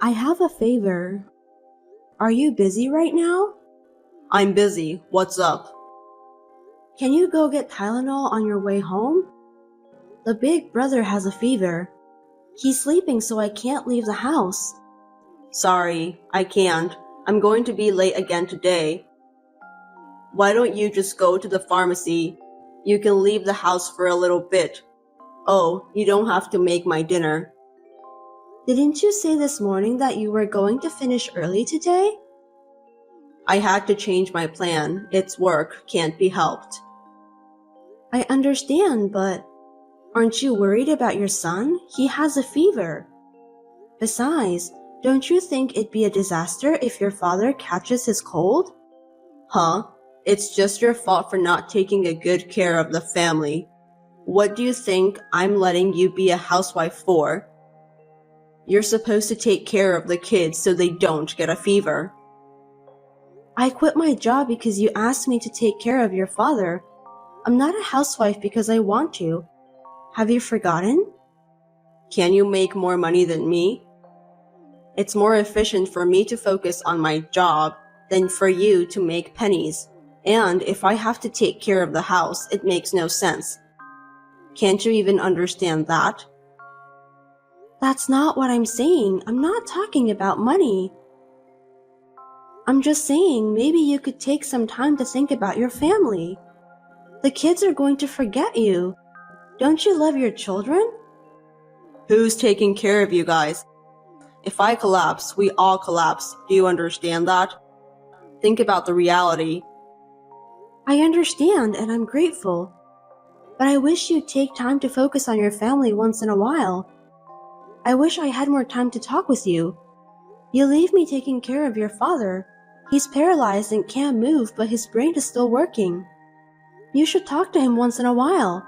I have a favor. Are you busy right now? I'm busy. What's up? Can you go get Tylenol on your way home? The big brother has a fever. He's sleeping so I can't leave the house. Sorry, I can't. I'm going to be late again today. Why don't you just go to the pharmacy? You can leave the house for a little bit. Oh, you don't have to make my dinner. Didn't you say this morning that you were going to finish early today? I had to change my plan. It's work, can't be helped. I understand, but aren't you worried about your son? He has a fever. Besides, don't you think it'd be a disaster if your father catches his cold? Huh? It's just your fault for not taking a good care of the family. What do you think I'm letting you be a housewife for? You're supposed to take care of the kids so they don't get a fever. I quit my job because you asked me to take care of your father. I'm not a housewife because I want to. Have you forgotten? Can you make more money than me? It's more efficient for me to focus on my job than for you to make pennies. And if I have to take care of the house, it makes no sense. Can't you even understand that? That's not what I'm saying. I'm not talking about money. I'm just saying maybe you could take some time to think about your family. The kids are going to forget you. Don't you love your children? Who's taking care of you guys? If I collapse, we all collapse. Do you understand that? Think about the reality. I understand and I'm grateful. But I wish you'd take time to focus on your family once in a while. I wish I had more time to talk with you. You leave me taking care of your father. He's paralyzed and can't move, but his brain is still working. You should talk to him once in a while.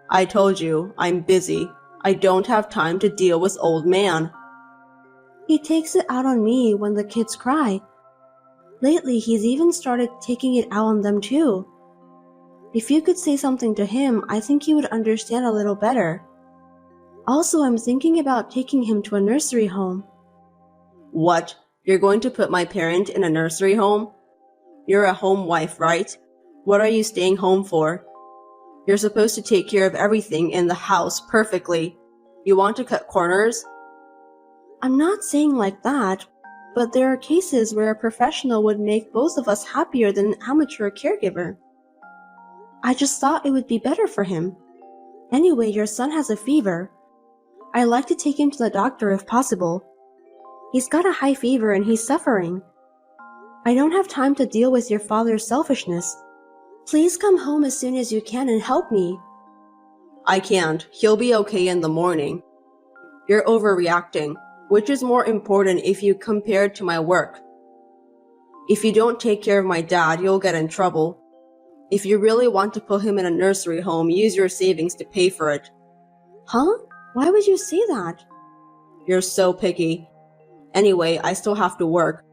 I told you, I'm busy. I don't have time to deal with old man. He takes it out on me when the kids cry. Lately, he's even started taking it out on them too. If you could say something to him, I think he would understand a little better. Also, I'm thinking about taking him to a nursery home. What? You're going to put my parent in a nursery home? You're a home wife, right? What are you staying home for? You're supposed to take care of everything in the house perfectly. You want to cut corners? I'm not saying like that, but there are cases where a professional would make both of us happier than an amateur caregiver. I just thought it would be better for him. Anyway, your son has a fever. I'd like to take him to the doctor if possible. He's got a high fever and he's suffering. I don't have time to deal with your father's selfishness. Please come home as soon as you can and help me. I can't. He'll be okay in the morning. You're overreacting. Which is more important if you compare it to my work? If you don't take care of my dad, you'll get in trouble. If you really want to put him in a nursery home, use your savings to pay for it. Huh? Why would you say that? You're so picky. Anyway, I still have to work.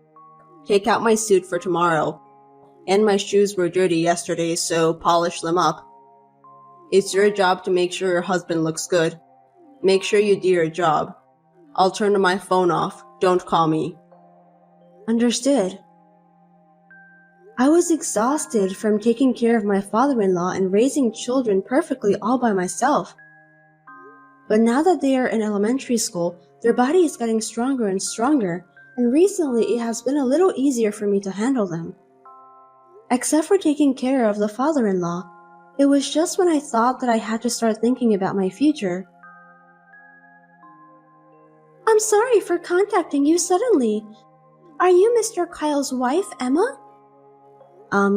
Take out my suit for tomorrow. And my shoes were dirty yesterday, so polish them up. It's your job to make sure your husband looks good. Make sure you do your job. I'll turn my phone off. Don't call me. Understood. I was exhausted from taking care of my father-in-law and raising children perfectly all by myself. But now that they are in elementary school, their body is getting stronger and stronger, and recently it has been a little easier for me to handle them. Except for taking care of the father-in-law, it was just when I thought that I had to start thinking about my future. I'm sorry for contacting you suddenly. Are you Mr. Kyle's wife, Emma?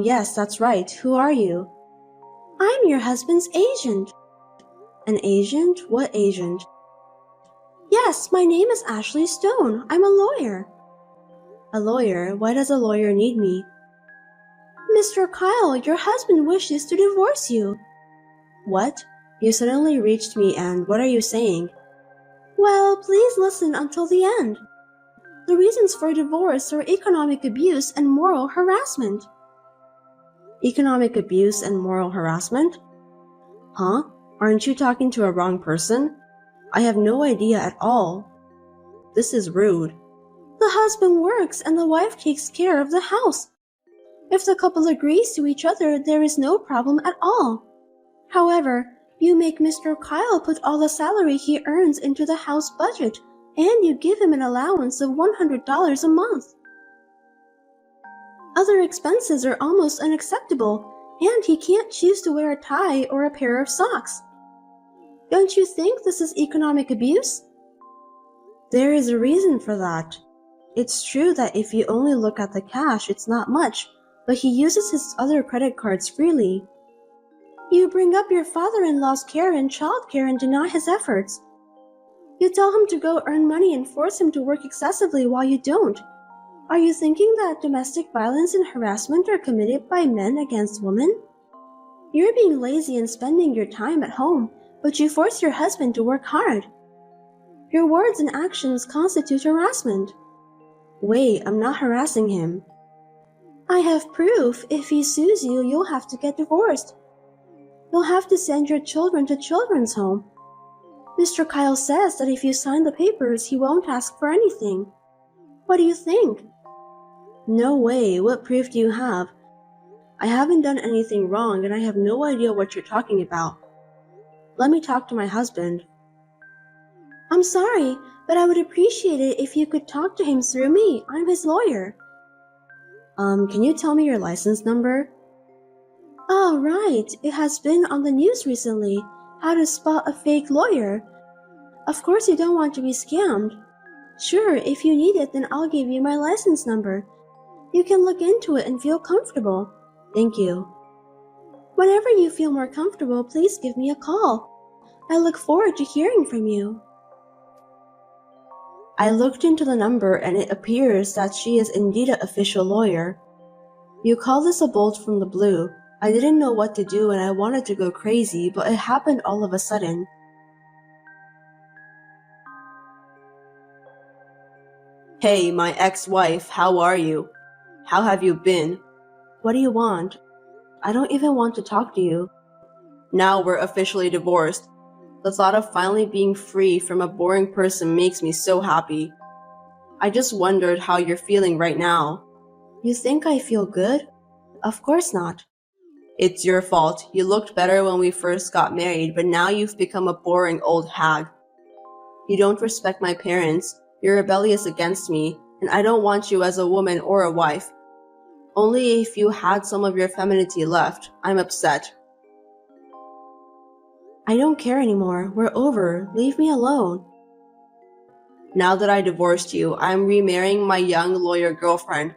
Yes, that's right. Who are you? I'm your husband's agent. An agent? What agent? Yes, my name is Ashley Stone. I'm a lawyer. A lawyer? Why does a lawyer need me? Mr. Kyle, your husband wishes to divorce you. What? You suddenly reached me and what are you saying? Well, please listen until the end. The reasons for divorce are economic abuse and moral harassment. Economic abuse and moral harassment? Huh? Aren't you talking to a wrong person? I have no idea at all. This is rude. The husband works and the wife takes care of the house. If the couple agrees to each other, there is no problem at all. However, you make Mr. Kyle put all the salary he earns into the house budget, and you give him an allowance of $100 a month. Other expenses are almost unacceptable, and he can't choose to wear a tie or a pair of socks. Don't you think this is economic abuse? There is a reason for that. It's true that if you only look at the cash, it's not much, but he uses his other credit cards freely. You bring up your father-in-law's care and childcare and deny his efforts. You tell him to go earn money and force him to work excessively while you don't. Are you thinking that domestic violence and harassment are committed by men against women? You're being lazy and spending your time at home, but you force your husband to work hard. Your words and actions constitute harassment. Wait, I'm not harassing him. I have proof. If he sues you, you'll have to get divorced. You'll have to send your children to children's home. Mr. Kyle says that if you sign the papers, he won't ask for anything. What do you think? No way. What proof do you have? I haven't done anything wrong and I have no idea what you're talking about. Let me talk to my husband. I'm sorry, but I would appreciate it if you could talk to him through me. I'm his lawyer. Can you tell me your license number? Oh, right. It has been on the news recently. How to spot a fake lawyer. Of course you don't want to be scammed. Sure, if you need it, then I'll give you my license number. You can look into it and feel comfortable. Thank you. Whenever you feel more comfortable, please give me a call. I look forward to hearing from you. I looked into the number and it appears that she is indeed an official lawyer. You call this a bolt from the blue. I didn't know what to do and I wanted to go crazy, but it happened all of a sudden. Hey, my ex-wife, how are you? How have you been? What do you want? I don't even want to talk to you. Now we're officially divorced. The thought of finally being free from a boring person makes me so happy. I just wondered how you're feeling right now. You think I feel good? Of course not. It's your fault. You looked better when we first got married, but now you've become a boring old hag. You don't respect my parents. You're rebellious against me, and I don't want you as a woman or a wife. Only if you had some of your femininity left, I'm upset. I don't care anymore. We're over. Leave me alone. Now that I divorced you, I'm remarrying my young lawyer girlfriend.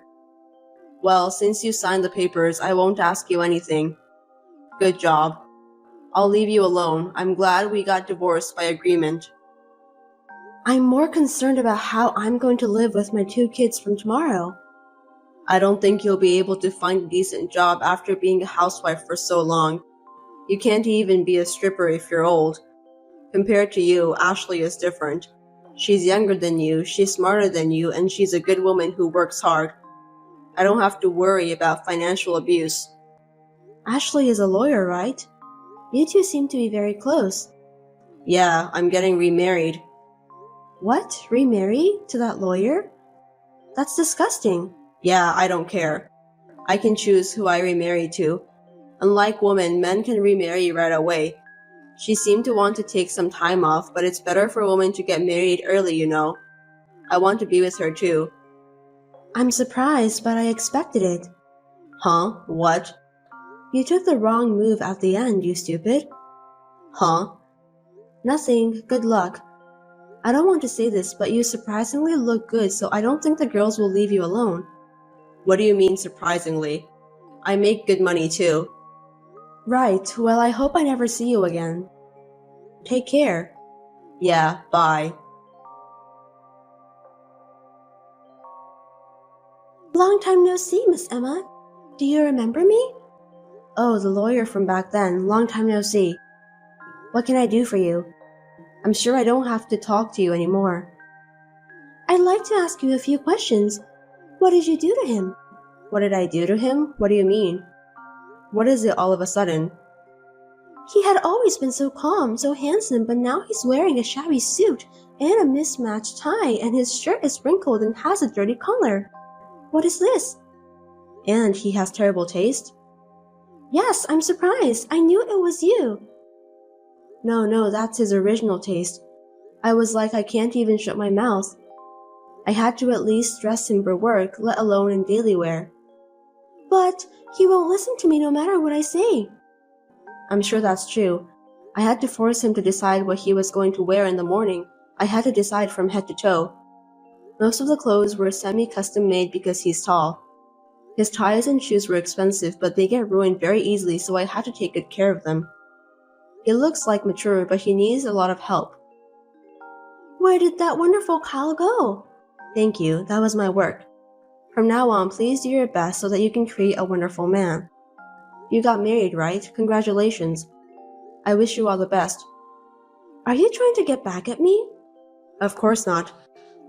Well, since you signed the papers, I won't ask you anything. Good job. I'll leave you alone. I'm glad we got divorced by agreement. I'm more concerned about how I'm going to live with my 2 kids from tomorrow. I don't think you'll be able to find a decent job after being a housewife for so long. You can't even be a stripper if you're old. Compared to you, Ashley is different. She's younger than you, she's smarter than you, and she's a good woman who works hard. I don't have to worry about financial abuse. Ashley is a lawyer, right? You two seem to be very close. Yeah, I'm getting remarried. What? Remarry? To that lawyer? That's disgusting. Yeah, I don't care. I can choose who I remarry to. Unlike women, men can remarry right away. She seemed to want to take some time off, but it's better for women to get married early, you know. I want to be with her too. I'm surprised, but I expected it. Huh? What? You took the wrong move at the end, you stupid. Huh? Nothing. Good luck. I don't want to say this, but you surprisingly look good, so I don't think the girls will leave you alone. What do you mean surprisingly? I make good money too. Right, well I hope I never see you again. Take care. Yeah, bye. Long time no see, Miss Emma. Do you remember me? Oh, the lawyer from back then. Long time no see. What can I do for you? I'm sure I don't have to talk to you anymore. I'd like to ask you a few questions. What did you do to him? What did I do to him? What do you mean? What is it all of a sudden? He had always been so calm, so handsome, but now he's wearing a shabby suit, and a mismatched tie, and his shirt is wrinkled and has a dirty collar. What is this? And he has terrible taste? Yes, I'm surprised. I knew it was you. No, that's his original taste. I was like, I can't even shut my mouth. I had to at least dress him for work, let alone in daily wear. But he won't listen to me no matter what I say. I'm sure that's true. I had to force him to decide what he was going to wear in the morning. I had to decide from head to toe. Most of the clothes were semi-custom made because he's tall. His ties and shoes were expensive, but they get ruined very easily, so I had to take good care of them. He looks like mature, but he needs a lot of help. Where did that wonderful Kyle go? Thank you, that was my work. From now on, please do your best so that you can create a wonderful man. You got married, right? Congratulations. I wish you all the best. Are you trying to get back at me? Of course not.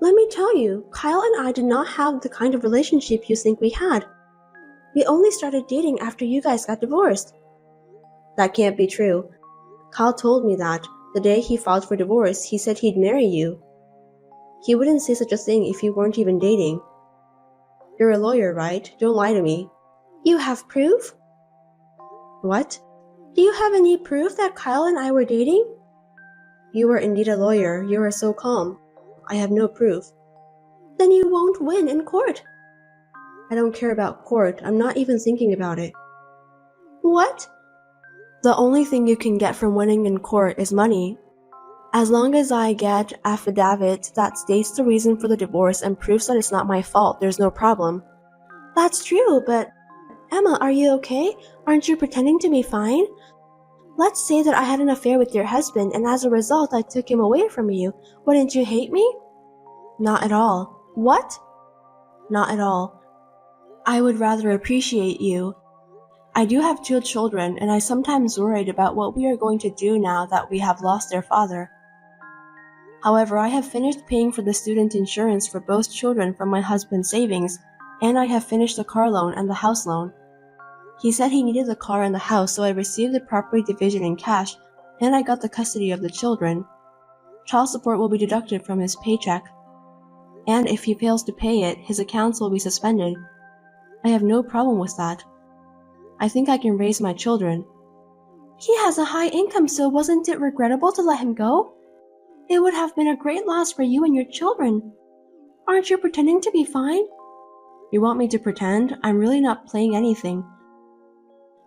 Let me tell you, Kyle and I did not have the kind of relationship you think we had. We only started dating after you guys got divorced. That can't be true. Kyle told me that. The day he filed for divorce, he said he'd marry you. He wouldn't say such a thing if you weren't even dating. You're a lawyer, right? Don't lie to me. You have proof? What? Do you have any proof that Kyle and I were dating? You are indeed a lawyer. You are so calm. I have no proof. Then you won't win in court. I don't care about court. I'm not even thinking about it. What? The only thing you can get from winning in court is money. As long as I get affidavit that states the reason for the divorce and proves that it's not my fault, there's no problem. That's true, but Emma, are you okay? Aren't you pretending to be fine? Let's say that I had an affair with your husband and as a result I took him away from you. Wouldn't you hate me? Not at all. What? Not at all. I would rather appreciate you. I do have 2 children, and I sometimes worried about what we are going to do now that we have lost their father. However, I have finished paying for the student insurance for both children from my husband's savings, and I have finished the car loan and the house loan. He said he needed the car and the house, so I received the property division in cash, and I got the custody of the children. Child support will be deducted from his paycheck, and if he fails to pay it, his accounts will be suspended. I have no problem with that. I think I can raise my children. He has a high income, so wasn't it regrettable to let him go? It would have been a great loss for you and your children. Aren't you pretending to be fine? You want me to pretend? I'm really not playing anything.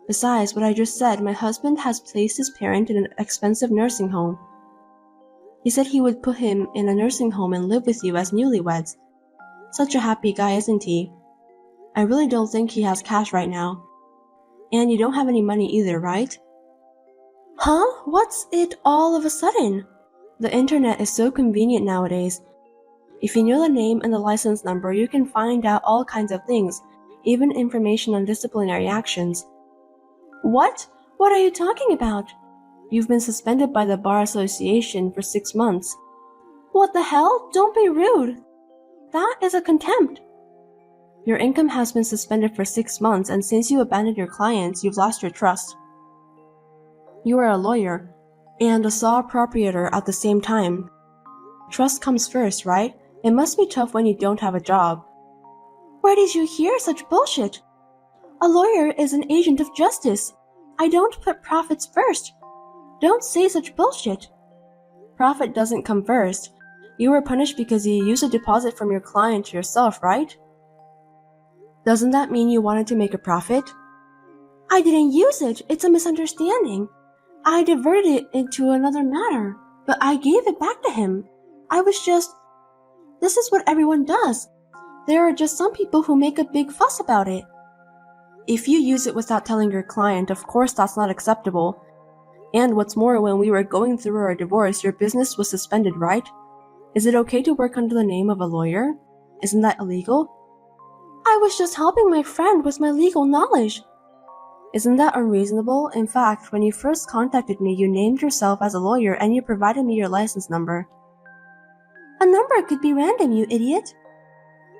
Besides what I just said, my husband has placed his parent in an expensive nursing home. He said he would put him in a nursing home and live with you as newlyweds. Such a happy guy, isn't he? I really don't think he has cash right now. And you don't have any money either, right? Huh? What's it all of a sudden? The internet is so convenient nowadays. If you know the name and the license number, you can find out all kinds of things, even information on disciplinary actions. What? What are you talking about? You've been suspended by the Bar Association for 6 months. What the hell? Don't be rude. That is a contempt. Your income has been suspended for 6 months, and since you abandoned your clients, you've lost your trust. You are a lawyer and a saw proprietor at the same time. Trust comes first, right? It must be tough when you don't have a job. Where did you hear such bullshit? A lawyer is an agent of justice. I don't put profits first. Don't say such bullshit. Profit doesn't come first. You were punished because you used a deposit from your client to yourself, right? Doesn't that mean you wanted to make a profit? I didn't use it. It's a misunderstanding. I diverted it into another matter, but I gave it back to him. This is what everyone does. There are just some people who make a big fuss about it. If you use it without telling your client, of course that's not acceptable. And what's more, when we were going through our divorce, your business was suspended, right? Is it okay to work under the name of a lawyer? Isn't that illegal? I was just helping my friend with my legal knowledge. Isn't that unreasonable? In fact, when you first contacted me, you named yourself as a lawyer and you provided me your license number. A number could be random, you idiot.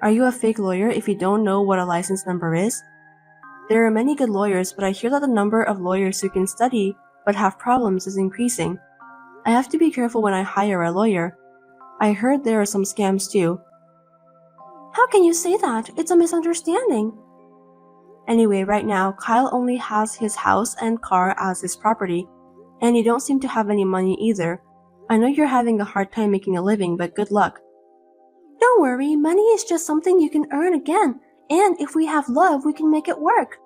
Are you a fake lawyer if you don't know what a license number is? There are many good lawyers, but I hear that the number of lawyers who can study but have problems is increasing. I have to be careful when I hire a lawyer. I heard there are some scams too. How can you say that? It's a misunderstanding. Anyway, right now, Kyle only has his house and car as his property, and you don't seem to have any money either. I know you're having a hard time making a living, but good luck. Don't worry, money is just something you can earn again, and if we have love, we can make it work.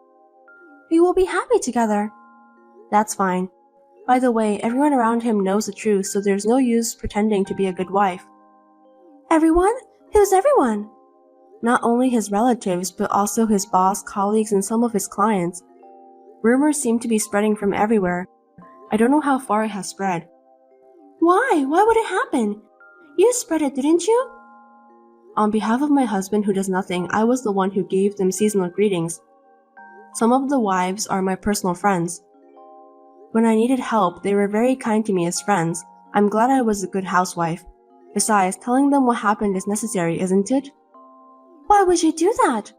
We will be happy together. That's fine. By the way, everyone around him knows the truth, so there's no use pretending to be a good wife. Everyone? Who's everyone? Not only his relatives, but also his boss, colleagues, and some of his clients. Rumors seem to be spreading from everywhere. I don't know how far it has spread. Why? Why would it happen? You spread it, didn't you? On behalf of my husband who does nothing, I was the one who gave them seasonal greetings. Some of the wives are my personal friends. When I needed help, they were very kind to me as friends. I'm glad I was a good housewife. Besides, telling them what happened is necessary, isn't it? Why would you do that?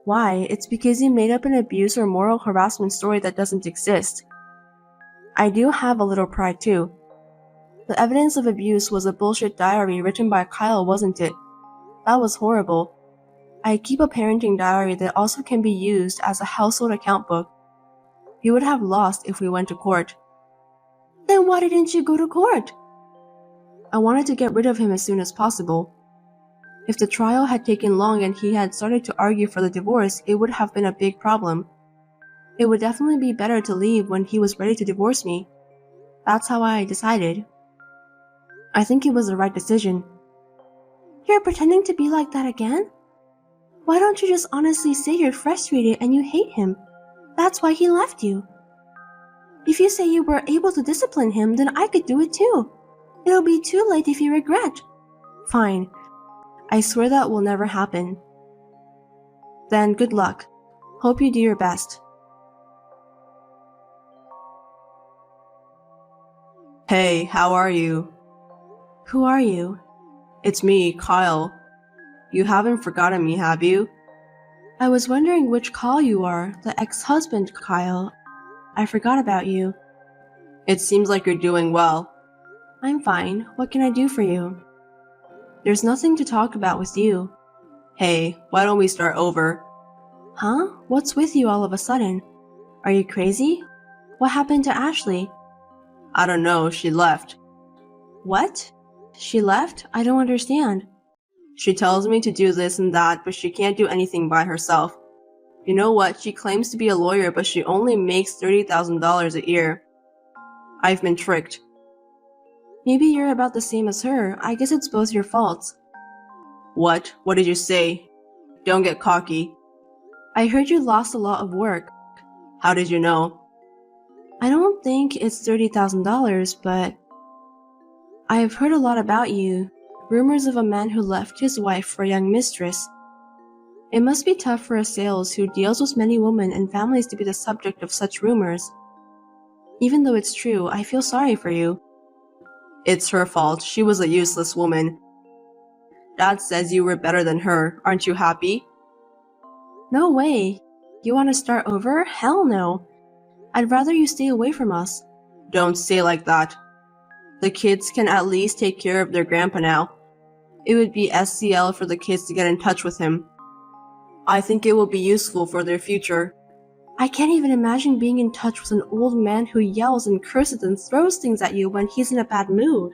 Why? It's because you made up an abuse or moral harassment story that doesn't exist. I do have a little pride too. The evidence of abuse was a bullshit diary written by Kyle, wasn't it? That was horrible. I keep a parenting diary that also can be used as a household account book. He would have lost if we went to court. Then why didn't you go to court? I wanted to get rid of him as soon as possible. If the trial had taken long and he had started to argue for the divorce, it would have been a big problem. It would definitely be better to leave when he was ready to divorce me. That's how I decided. I think it was the right decision. You're pretending to be like that again? Why don't you just honestly say you're frustrated and you hate him? That's why he left you. If you say you were able to discipline him, then I could do it too. It'll be too late if you regret. Fine. I swear that will never happen. Then good luck. Hope you do your best. Hey, how are you? Who are you? It's me, Kyle. You haven't forgotten me, have you? I was wondering which Kyle you are, the ex-husband Kyle. I forgot about you. It seems like you're doing well. I'm fine. What can I do for you? There's nothing to talk about with you. Hey, why don't we start over? Huh? What's with you all of a sudden? Are you crazy? What happened to Ashley? I don't know, she left. What? She left? I don't understand. She tells me to do this and that, but she can't do anything by herself. You know what? She claims to be a lawyer, but she only makes $30,000 a year. I've been tricked. Maybe you're about the same as her. I guess it's both your faults. What? What did you say? Don't get cocky. I heard you lost a lot of work. How did you know? I don't think it's $30,000, but I have heard a lot about you. Rumors of a man who left his wife for a young mistress. It must be tough for a sales who deals with many women and families to be the subject of such rumors. Even though it's true, I feel sorry for you. It's her fault. She was a useless woman. Dad says you were better than her. Aren't you happy? No way. You want to start over? Hell no. I'd rather you stay away from us. Don't say like that. The kids can at least take care of their grandpa now. It would be SCL for the kids to get in touch with him. I think it will be useful for their future. I can't even imagine being in touch with an old man who yells and curses and throws things at you when he's in a bad mood.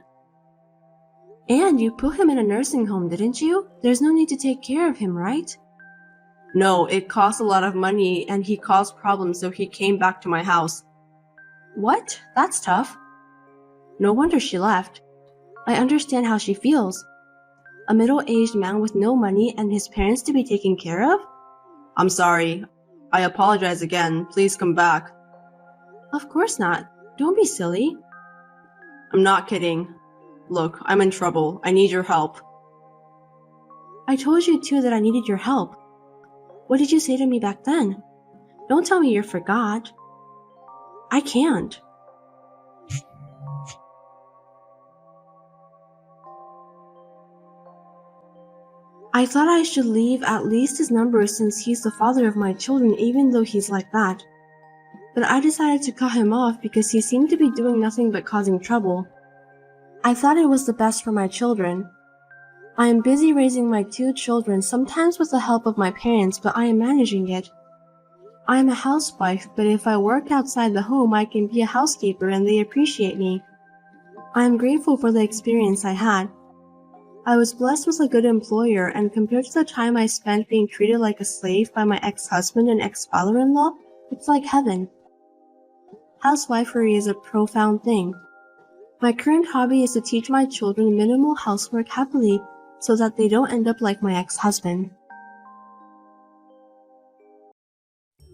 And you put him in a nursing home, didn't you? There's no need to take care of him, right? No, it cost a lot of money and he caused problems, so he came back to my house. What? That's tough. No wonder she left. I understand how she feels. A middle-aged man with no money and his parents to be taken care of? I'm sorry. I apologize again. Please come back. Of course not. Don't be silly. I'm not kidding. Look, I'm in trouble. I need your help. I told you too that I needed your help. What did you say to me back then? Don't tell me you forgot. I can't. I thought I should leave at least his number since he's the father of my children, even though he's like that. But I decided to cut him off because he seemed to be doing nothing but causing trouble. I thought it was the best for my children. I am busy raising my 2 children, sometimes with the help of my parents, but I am managing it. I am a housewife, but if I work outside the home, I can be a housekeeper and they appreciate me. I am grateful for the experience I had. I was blessed with a good employer, and compared to the time I spent being treated like a slave by my ex-husband and ex-father-in-law, it's like heaven. Housewifery is a profound thing. My current hobby is to teach my children minimal housework happily so that they don't end up like my ex-husband.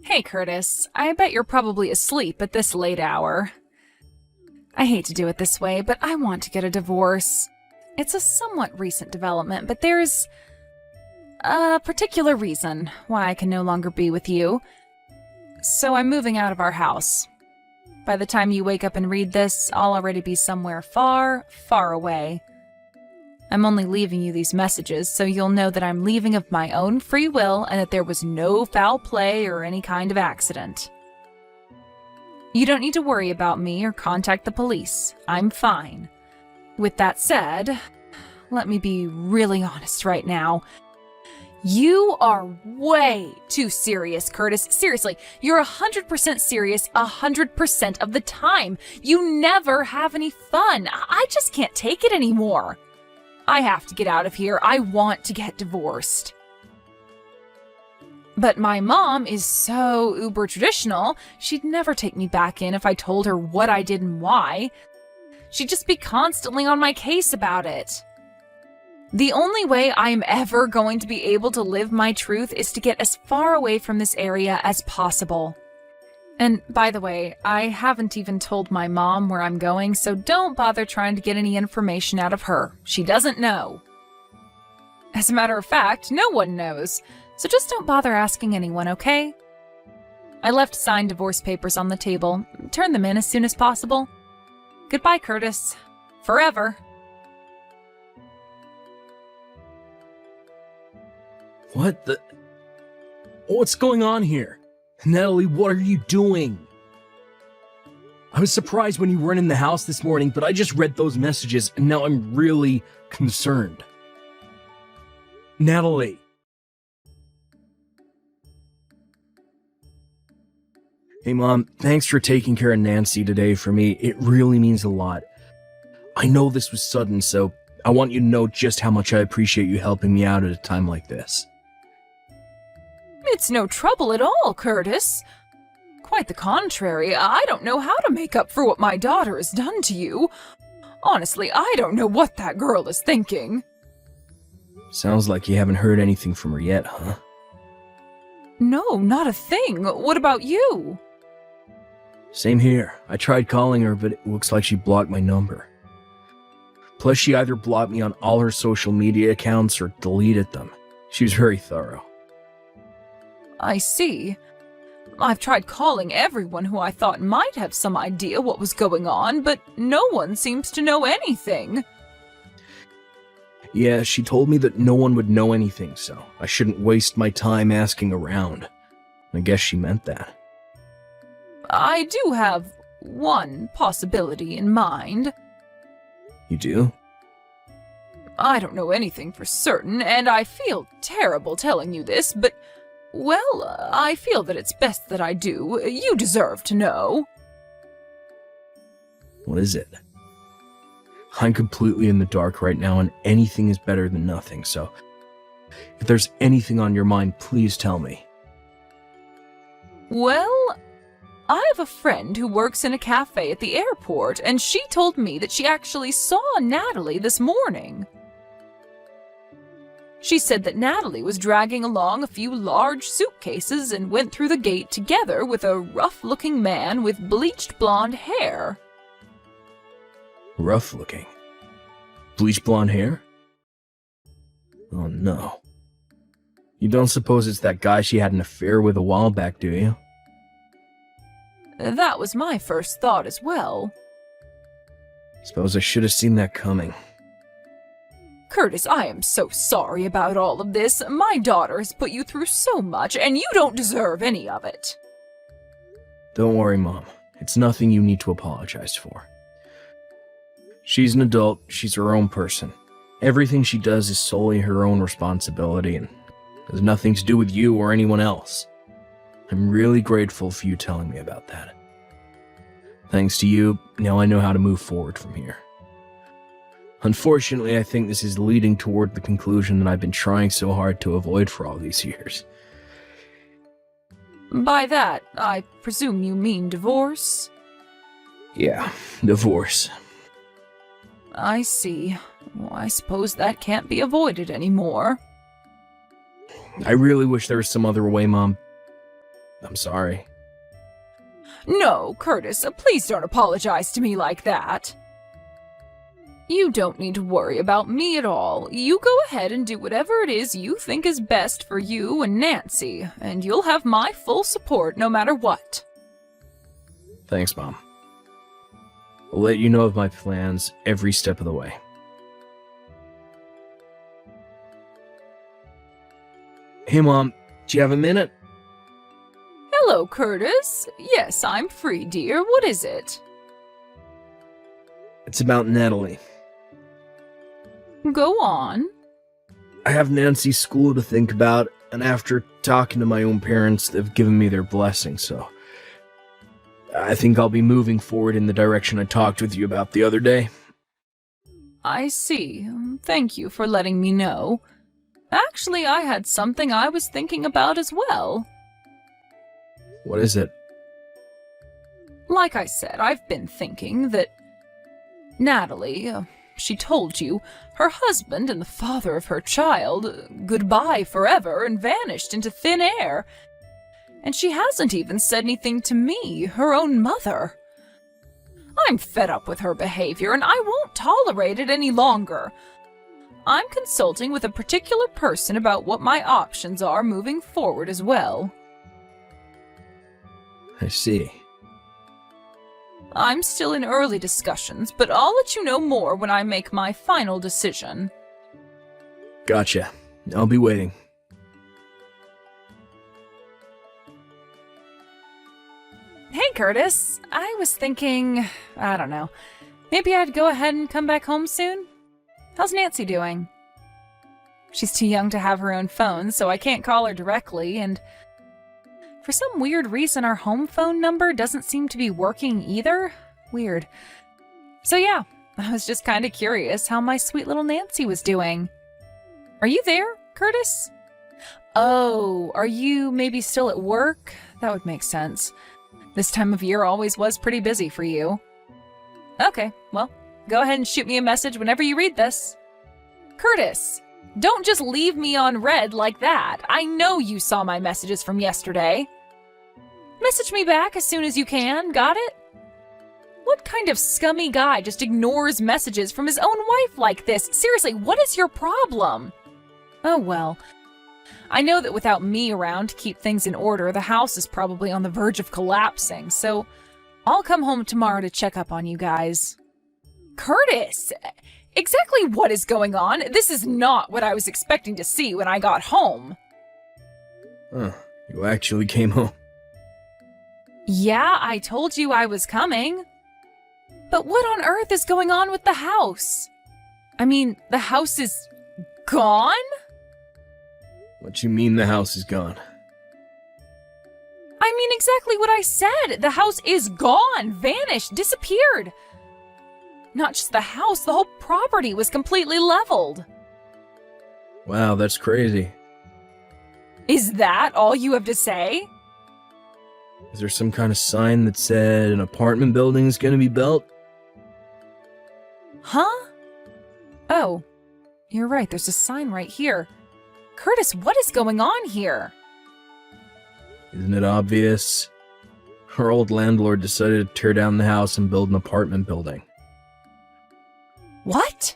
Hey, Curtis. I bet you're probably asleep at this late hour. I hate to do it this way, but I want to get a divorce. It's a somewhat recent development, but there's a particular reason why I can no longer be with you. So I'm moving out of our house. By the time you wake up and read this, I'll already be somewhere far, far away. I'm only leaving you these messages so you'll know that I'm leaving of my own free will and that there was no foul play or any kind of accident. You don't need to worry about me or contact the police. I'm fine. With that said, let me be really honest right now. You are way too serious, Curtis. Seriously, you're 100% serious 100% of the time. You never have any fun. I just can't take it anymore. I have to get out of here. I want to get divorced. But my mom is so uber traditional, she'd never take me back in if I told her what I did and why. She'd just be constantly on my case about it. The only way I'm ever going to be able to live my truth is to get as far away from this area as possible. And by the way, I haven't even told my mom where I'm going, so don't bother trying to get any information out of her. She doesn't know. As a matter of fact, no one knows, so just don't bother asking anyone, okay? I left signed divorce papers on the table. Turn them in as soon as possible. Goodbye, Curtis. Forever. What the... What's going on here? Natalie, what are you doing? I was surprised when you weren't in the house this morning, but I just read those messages and now I'm really concerned. Natalie. Hey Mom, thanks for taking care of Nancy today for me. It really means a lot. I know this was sudden, so I want you to know just how much I appreciate you helping me out at a time like this. It's no trouble at all, Curtis. Quite the contrary. I don't know how to make up for what my daughter has done to you. Honestly, I don't know what that girl is thinking. Sounds like you haven't heard anything from her yet, huh? No, not a thing. What about you? Same here. I tried calling her, but it looks like she blocked my number. Plus, she either blocked me on all her social media accounts or deleted them. She was very thorough. I see. I've tried calling everyone who I thought might have some idea what was going on, but no one seems to know anything. Yeah, she told me that no one would know anything, so I shouldn't waste my time asking around. I guess she meant that. I do have one possibility in mind. You do? I don't know anything for certain, and I feel terrible telling you this, but, well, I feel that it's best that I do. You deserve to know. What is it? I'm completely in the dark right now, and anything is better than nothing, so if there's anything on your mind, please tell me. Well, I have a friend who works in a cafe at the airport, and she told me that she actually saw Natalie this morning. She said that Natalie was dragging along a few large suitcases and went through the gate together with a rough-looking man with bleached blonde hair. Rough looking. Bleach blonde hair? Oh no. You don't suppose it's that guy she had an affair with a while back, do you? That was my first thought as well. Suppose I should have seen that coming. Curtis, I am so sorry about all of this. My daughter has put you through so much, and you don't deserve any of it. Don't worry, Mom. It's nothing you need to apologize for. She's an adult, she's her own person. Everything she does is solely her own responsibility and has nothing to do with you or anyone else. I'm really grateful for you telling me about that. Thanks to you, now I know how to move forward from here. Unfortunately, I think this is leading toward the conclusion that I've been trying so hard to avoid for all these years. By that, I presume you mean divorce? Yeah, divorce. I see. Well, I suppose that can't be avoided anymore. I really wish there was some other way, Mom. I'm sorry. No, Curtis, please don't apologize to me like that. You don't need to worry about me at all. You go ahead and do whatever it is you think is best for you and Nancy, and you'll have my full support no matter what. Thanks, Mom. I'll let you know of my plans every step of the way. Hey, Mom, do you have a minute? Hello, Curtis. Yes, I'm free, dear. What is it? It's about Natalie. Go on. I have Nancy's school to think about, and after talking to my own parents, they've given me their blessing, so I think I'll be moving forward in the direction I talked with you about the other day. I see. Thank you for letting me know. Actually, I had something I was thinking about as well. What is it? Like I said, I've been thinking that Natalie, she told you, her husband and the father of her child, goodbye forever and vanished into thin air. And she hasn't even said anything to me, her own mother. I'm fed up with her behavior, and I won't tolerate it any longer. I'm consulting with a particular person about what my options are moving forward as well. I see. I'm still in early discussions, but I'll let you know more when I make my final decision. Gotcha. I'll be waiting. Hey, Curtis. I was thinking, I don't know, maybe I'd go ahead and come back home soon? How's Nancy doing? She's too young to have her own phone, so I can't call her directly, and for some weird reason our home phone number doesn't seem to be working either. Weird. So yeah, I was just kind of curious how my sweet little Nancy was doing. Are you there, Curtis? Oh, are you maybe still at work? That would make sense. This time of year always was pretty busy for you. Okay, well, go ahead and shoot me a message whenever you read this. Curtis, don't just leave me on red like that. I know you saw my messages from yesterday. Message me back as soon as you can, got it? What kind of scummy guy just ignores messages from his own wife like this? Seriously, what is your problem? Oh well. I know that without me around to keep things in order, the house is probably on the verge of collapsing, so I'll come home tomorrow to check up on you guys. Curtis! Exactly what is going on? This is not what I was expecting to see when I got home. You actually came home. Yeah, I told you I was coming. But what on earth is going on with the house? I mean, the house is gone? What you mean the house is gone? I mean exactly what I said. The house is gone, vanished, disappeared. Not just the house, the whole property was completely leveled. Wow, that's crazy. Is that all you have to say? Is there some kind of sign that said an apartment building is gonna be built? Huh? Oh, you're right, there's a sign right here. Curtis, what is going on here? Isn't it obvious? Our old landlord decided to tear down the house and build an apartment building. What?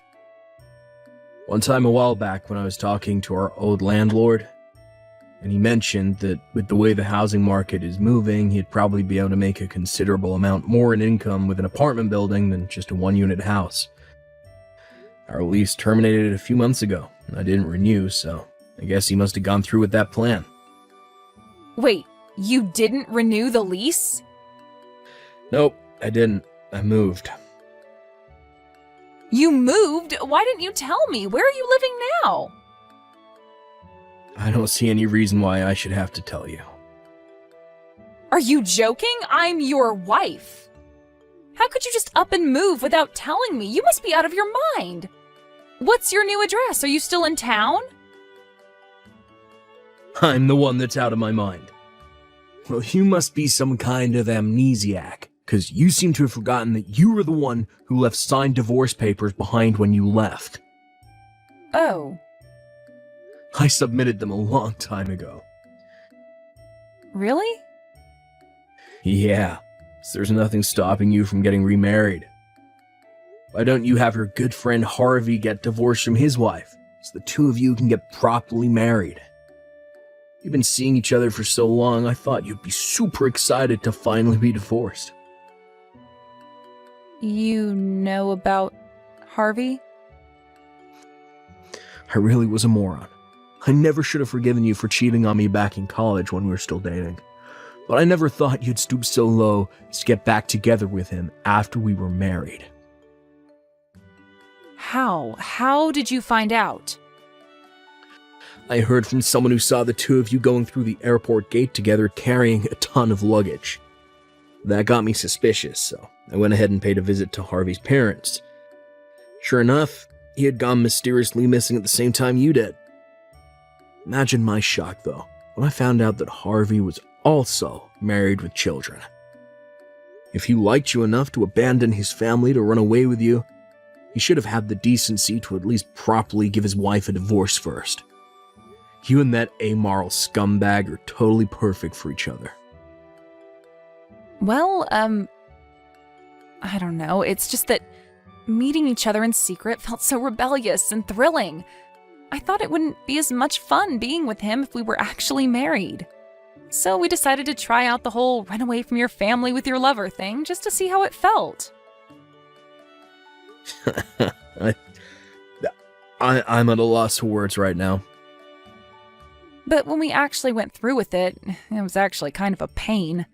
One time a while back when I was talking to our old landlord, and he mentioned that with the way the housing market is moving, he'd probably be able to make a considerable amount more in income with an apartment building than just a one-unit house. Our lease terminated a few months ago, and I didn't renew, so I guess he must have gone through with that plan. Wait, you didn't renew the lease? Nope, I didn't. I moved. You moved? Why didn't you tell me? Where are you living now? I don't see any reason why I should have to tell you. Are you joking? I'm your wife. How could you just up and move without telling me? You must be out of your mind. What's your new address? Are you still in town? I'm the one that's out of my mind. Well, you must be some kind of amnesiac, because you seem to have forgotten that you were the one who left signed divorce papers behind when you left. Oh, I submitted them a long time ago. really? Yeah, so there's nothing stopping you from getting remarried. Why don't you have your good friend Harvey get divorced from his wife, so the two of you can get properly married? You've been seeing each other for so long, I thought you'd be super excited to finally be divorced. You know about Harvey? I really was a moron. I never should have forgiven you for cheating on me back in college when we were still dating. But I never thought you'd stoop so low as to get back together with him after we were married. How? How did you find out? I heard from someone who saw the two of you going through the airport gate together carrying a ton of luggage. That got me suspicious, so I went ahead and paid a visit to Harvey's parents. Sure enough, he had gone mysteriously missing at the same time you did. Imagine my shock, though, when I found out that Harvey was also married with children. If he liked you enough to abandon his family to run away with you, he should have had the decency to at least properly give his wife a divorce first. You and that amoral scumbag are totally perfect for each other. Well, I don't know. It's just that meeting each other in secret felt so rebellious and thrilling. I thought it wouldn't be as much fun being with him if we were actually married. So we decided to try out the whole run away from your family with your lover thing just to see how it felt. I'm at a loss for words right now. But when we actually went through with it, it was actually kind of a pain.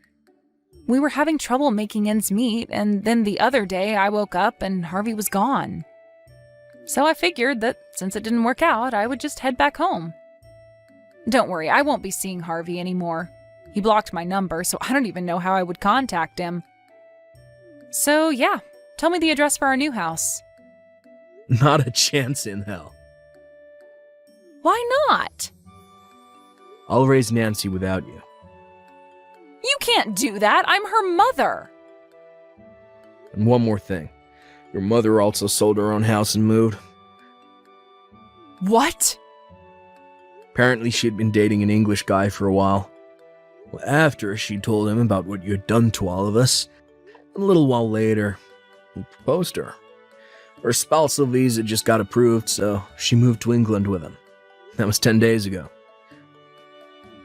We were having trouble making ends meet, and then the other day I woke up and Harvey was gone. So I figured that since it didn't work out, I would just head back home. Don't worry, I won't be seeing Harvey anymore. He blocked my number, so I don't even know how I would contact him. So yeah, tell me the address for our new house. Not a chance in hell. Why not? I'll raise Nancy without you. You can't do that. I'm her mother. And one more thing. Your mother also sold her own house and moved. What? Apparently she'd been dating an English guy for a while. Well, after she told him about what you had done to all of us, a little while later, he proposed to her. Her spousal visa just got approved, so she moved to England with him. That was 10 days ago.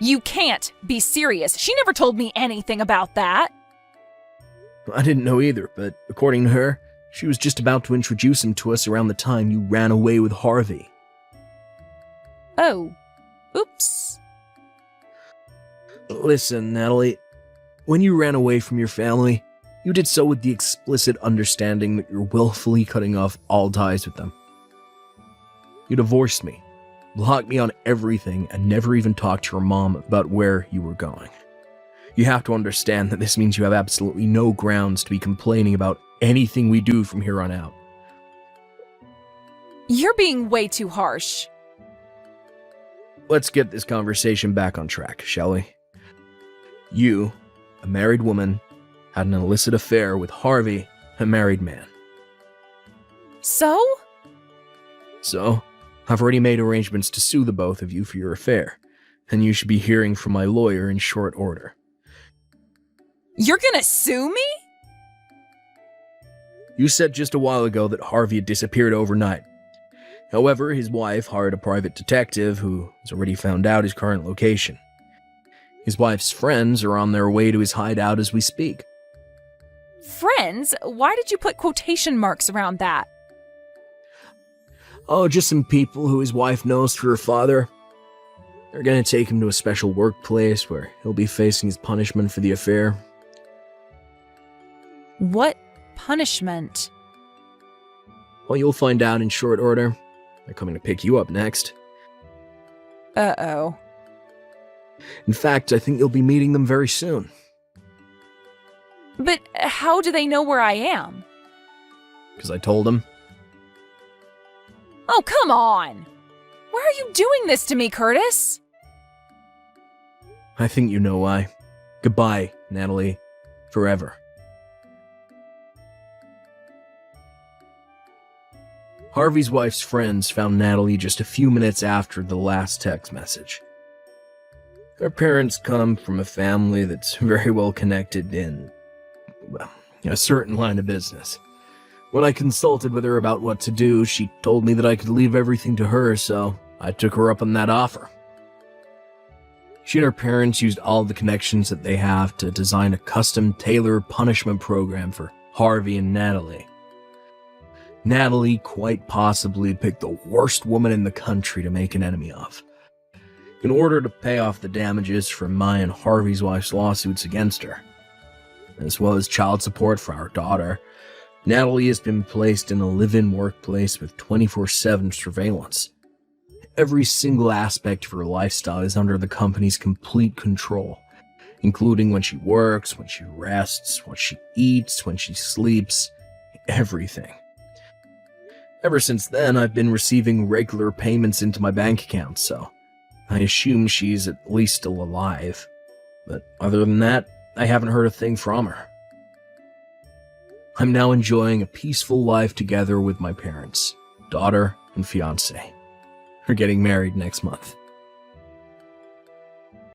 You can't be serious. She never told me anything about that. I didn't know either, but according to her, she was just about to introduce him to us around the time you ran away with Harvey. Oh. Oops. Listen, Natalie, when you ran away from your family, you did so with the explicit understanding that you're willfully cutting off all ties with them. You divorced me, blocked me on everything, and never even talked to your mom about where you were going. You have to understand that this means you have absolutely no grounds to be complaining about anything we do from here on out. You're being way too harsh. Let's get this conversation back on track, shall we? You, a married woman, had an illicit affair with Harvey, a married man. So? So, I've already made arrangements to sue the both of you for your affair, and you should be hearing from my lawyer in short order. You're gonna sue me? You said just a while ago that Harvey had disappeared overnight. However, his wife hired a private detective who has already found out his current location. His wife's friends are on their way to his hideout as we speak. Friends? Why did you put quotation marks around that? Oh, just some people who his wife knows through her father. They're gonna take him to a special workplace where he'll be facing his punishment for the affair. What punishment? Well, you'll find out in short order. They're coming to pick you up next. Uh-oh. In fact, I think you'll be meeting them very soon. But how do they know where I am? Because I told them. Oh, come on! Why are you doing this to me, Curtis? I think you know why. Goodbye, Natalie. Forever. Harvey's wife's friends found Natalie just a few minutes after the last text message. Her parents come from a family that's very well connected in, well, a certain line of business. When I consulted with her about what to do, she told me that I could leave everything to her, so I took her up on that offer. She and her parents used all the connections that they have to design a custom tailored punishment program for Harvey and Natalie. Natalie quite possibly picked the worst woman in the country to make an enemy of. In order to pay off the damages from my and Harvey's wife's lawsuits against her, as well as child support for our daughter, Natalie has been placed in a live-in workplace with 24/7 surveillance. Every single aspect of her lifestyle is under the company's complete control, including when she works, when she rests, what she eats, when she sleeps, everything. Ever since then, I've been receiving regular payments into my bank account, so I assume she's at least still alive. But other than that, I haven't heard a thing from her. I'm now enjoying a peaceful life together with my parents, daughter, and fiancé. We're getting married next month.